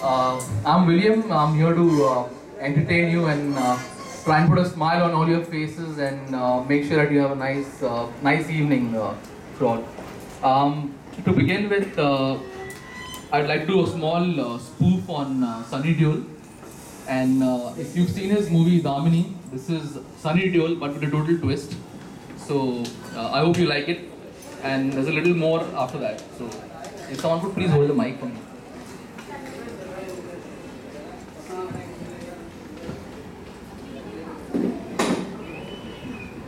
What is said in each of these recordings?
I'm William. I'm here to entertain you and try and put a smile on all your faces and make sure that you have a nice evening throughout. To begin with, I'd like to do a small spoof on Sunny Deol. And if you've seen his movie Damini, this is Sunny Deol but with a total twist. So I hope you like it. And there's a little more after that. So if someone could please hold the mic for me.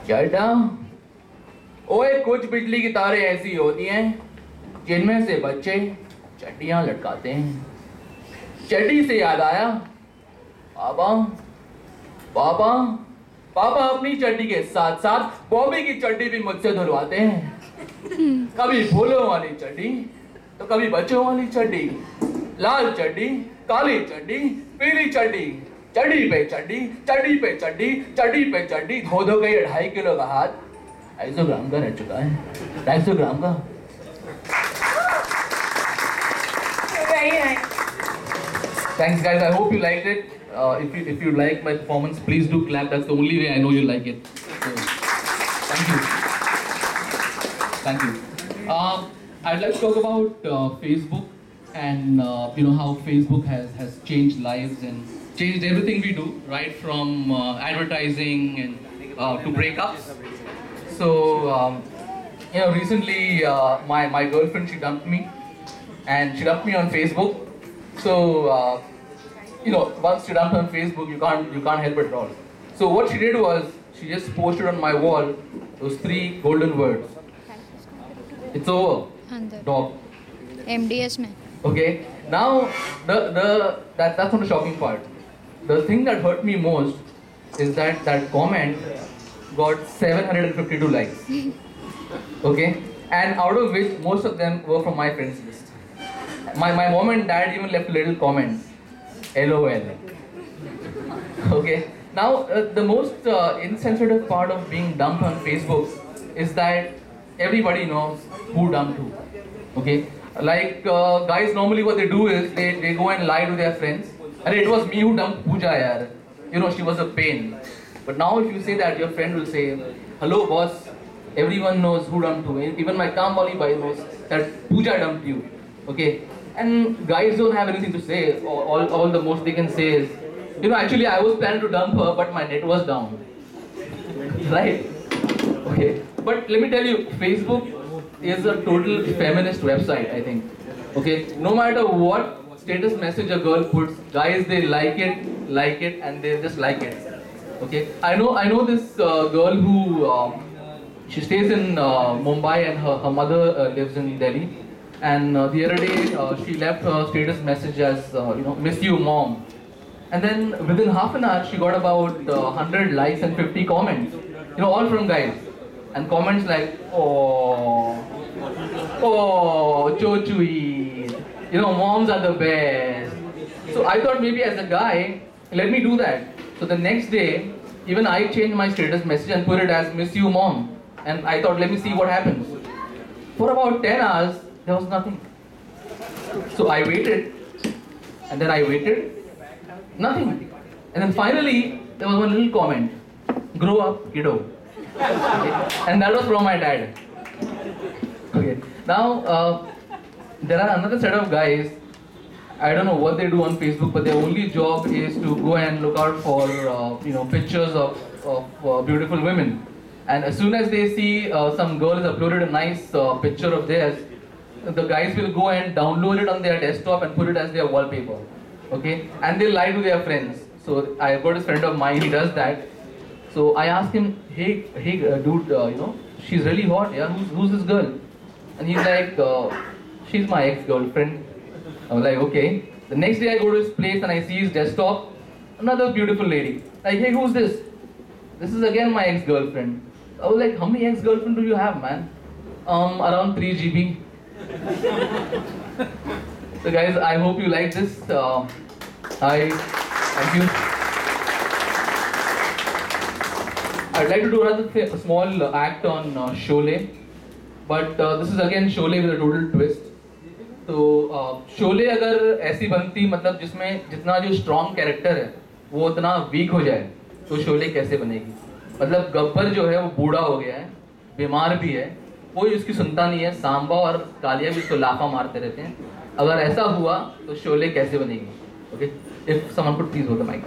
चलता ओए कुछ बिजली की तारें ऐसी होती हैं जिनमें से बच्चे चड्डियां लटकाते हैं। चड्डी से याद आया पापा पापा पापा अपनी चड्डी के साथ साथ बॉबी की चड्डी भी मुझसे धुलवाते हैं। कभी फूलों वाली चड्डी तो कभी बच्चों वाली चड्डी, लाल चड्डी, काली चड्डी, पीली चड्डी, चड्डी पे चड्डी, चड्डी पे चड्डी, चड्डी पे चड्डी, धो धो के 2.5 किलो का हाथ 250 ग्राम का रह चुका है। 250 ग्राम का। Thanks guys, I hope you liked it. If you like my performance, please do clap. That's the only way I know you like it. So, thank you. Thank you. I'd like to talk about Facebook and how Facebook has changed lives and changed everything we do, right from advertising and to breakups. So recently my girlfriend, she dumped me, and she dumped me on Facebook. So once you dump on Facebook, you can't help it at all. So what she did was she just posted on my wall those 3 golden words. It's over. Dog. MDS में. Okay. Now that's not the shocking part. The thing that hurt me most is that comment got 752 likes. Okay, and out of which most of them were from my friends list. My mom and dad even left a little comment, LOL. Okay. Now the most insensitive part of being dumped on Facebook is that everybody knows who dumped who. Okay. Like guys normally what they do is they go and lie to their friends. And it was me who dumped Pooja, yaar. She was a pain. But now if you say that, your friend will say, hello boss, everyone knows who dumped who. Even my Kamwali boy knows that Pooja dumped you. Okay? And guys don't have anything to say. All the most they can say is, actually I was planning to dump her, but my net was down. Right? Okay. But let me tell you, Facebook is a total feminist website, I think. Okay? No matter what status message a girl puts, guys they like it and they just like it. Okay, I know this girl who she stays in Mumbai and her mother lives in Delhi, and the other day she left her status message as miss you mom, and then within half an hour she got about 100 likes and 50 comments, all from guys, and comments like oh Chochui, moms are the best. So I thought maybe as a guy, let me do that. So the next day, even I changed my status message and put it as miss you mom. And I thought, let me see what happens. For about 10 hours, there was nothing. So I waited, and then I waited, nothing. And then finally, there was one little comment, grow up, kiddo. Okay. And that was from my dad. Okay. Now, there are another set of guys, I don't know what they do on Facebook, but their only job is to go and look out for pictures of beautiful women. And as soon as they see some girl has uploaded a nice picture of theirs, the guys will go and download it on their desktop and put it as their wallpaper. Okay? And they lie to their friends. So I got a friend of mine, he does that. So I asked him, hey dude, she's really hot, yeah, who's this girl? And he's like, she's my ex-girlfriend. I was like, okay. The next day I go to his place and I see his desktop, another beautiful lady. Like, hey, who's this? This is again my ex-girlfriend. I was like, how many ex-girlfriend do you have, man? Around 3 GB. So guys, I hope you like this. Thank you. I'd like to do another small act on Sholay. But this is again Sholay with a total twist. तो शोले अगर ऐसी बनती, मतलब जिसमें जितना जो strong character है वो उतना वीक हो जाए, तो शोले कैसे बनेगी? मतलब गब्बर जो है वो बूढ़ा हो गया है, बीमार भी है, कोई उसकी सुनता नहीं है, सांबा और कालिया भी उसको लाफा मारते रहते हैं। अगर ऐसा हुआ तो शोले कैसे बनेगी? Okay, if someone could please hold the mike.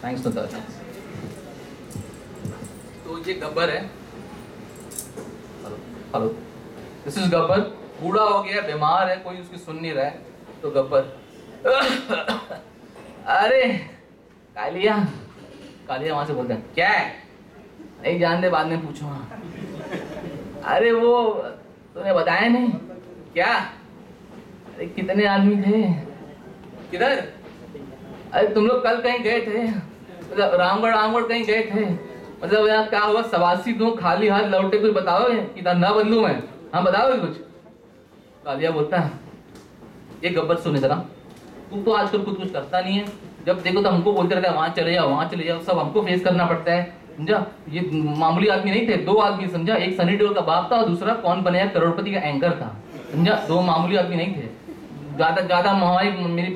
Thanks नुताज। तो ये गब्बर है, हेलो, दिस इज गब्बर। बूढ़ा हो गया, बीमार है, कोई उसकी सुन नहीं रहा है, तो गब्बर अरे कालिया, कालिया वहां से बोलते हैं क्या है? नहीं जानते, बाद में पूछूंगा। अरे वो तूने बताया नहीं क्या? अरे कितने आदमी थे? किधर? अरे तुम लोग कल कहीं गए थे, मतलब रामगढ़ कहीं गए थे, मतलब यार क्या हुआ? सवासी तुम खाली हाथ लौटे, कुछ बताओगे कि ना बदलू मैं? हाँ बताओगे कुछ? कालिया बोलता है ये गब्बर सुने जरा, तू तो आजकल कुछ करता नहीं है, जब देखो तो हमको बोलते रहता है वहां चले जाओ वहां चले जाओ, सब हमको फेस करना पड़ता है, समझा? ये मामूली आदमी नहीं थे, दो आदमी, समझा? एक सनी देओल का बाप था और दूसरा कौन बनेगा करोड़पति का एंकर था, समझा? दो मामूली आदमी नहीं थे। ज्यादा हमारी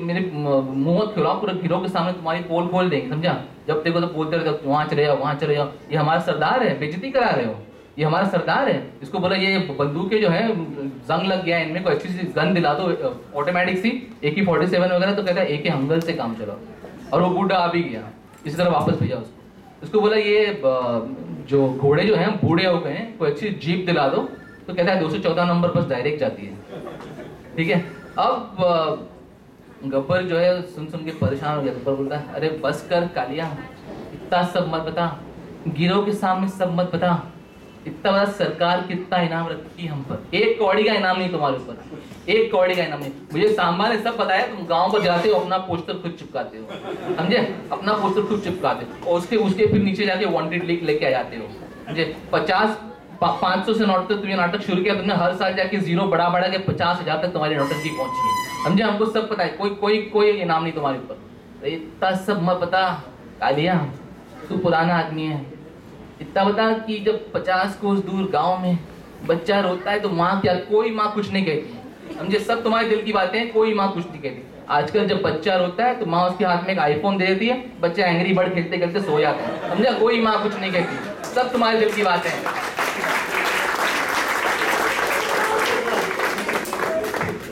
मेरे मुंह खिलाओ, पूरे हीरो के सामने तुम्हारी पोल खोल देंगे, समझा? जब देखो तो बोलते रहते वहां चले जाओ वहां चले जाओ। ये हमारा सरदार है, बेइज्जती करा रहे हो? ये हमारा सरदार है, इसको बोला ये बंदूकें जो है जंग लग गया है इनमें, कोई अच्छी सी गन दिला दो ऑटोमेटिक सी, AK-47 वगैरह, तो कहता है AK हंगल से काम चलाओ, और वो बूढ़ा आ भी गया, इसी तरह वापस भेजा उसको बोला ये जो घोड़े जो हैं बूढ़े हो गए हैं, कोई अच्छी जीप दिला दो, तो कहता है 214 नंबर बस डायरेक्ट जाती है, ठीक है? अब गब्बर जो है सुन के परेशान हो गया। गब्बर बोलता है अरे बस कर कालिया, इतना सब मत बता, गिरोह के सामने सब मत बता, इतना बड़ा सरकार कितना इनाम रखती है हम पर, 1 कौड़ी का इनाम नहीं तुम्हारे ऊपर, 1 कौड़ी का इनाम नहीं। मुझे सांबा ने सब बताया, तुम गांव पर जाते हो अपना पोस्टर खुद चिपकाते हो, समझे? अपना पोस्टर खुद चिपकाते हो और उसके फिर नीचे जाके वांटेड लिख लेके आ जाते हो, समझे? 500 से नोट तुमने नाटक शुरू किया, तुमने हर साल जाके जीरो बढ़ा के 50,000 तक तुम्हारी नोटंकी पहुंची है, समझे? हमको सब पता है, कोई इनाम नहीं तुम्हारे ऊपर। इतना सब मत पता कालिया, तू पुराना आदमी है, इतना बता कि जब 50 कोस दूर गांव में बच्चा रोता है तो माँ क्या, कोई माँ कुछ नहीं कहती, समझे? सब तुम्हारे दिल की बातें हैं, कोई माँ कुछ नहीं कहती। आजकल जब बच्चा रोता है तो माँ उसके हाथ में एक iPhone दे देती है, बच्चा एंग्री बर्ड खेलते खेलते सो जाता है, समझा? कोई माँ कुछ नहीं कहती, सब तुम्हारे दिल की बातें हैं।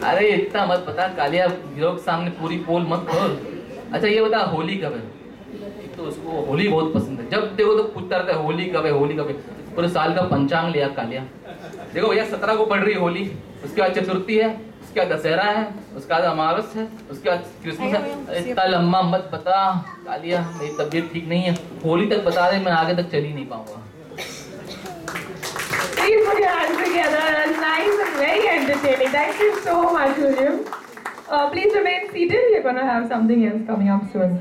अरे इतना मत बता कालिया, गिरोह के सामने पूरी पोल मत खोल। अच्छा ये बता होली कब है? तो उसको होली बहुत पसंद है, जब देखो तो पूछता रहता है होली कब है, होली कब है? पूरे साल का पंचांग लिया कालिया, देखो भैया 17 को पड़ रही है होली, उसके बाद चतुर्थी है, उसके बाद दशहरा है, उसके बाद अमावस है, उसके बाद क्रिसमस है। इतना लंबा मत बता कालिया, मेरी तबीयत ठीक नहीं है, होली तक बता दे, मैं आगे तक चल ही नहीं पाऊंगा। Please put your hands together. That's nice and very entertaining. Thank you so much, William. Please remain seated. We're going to have something else coming up soon.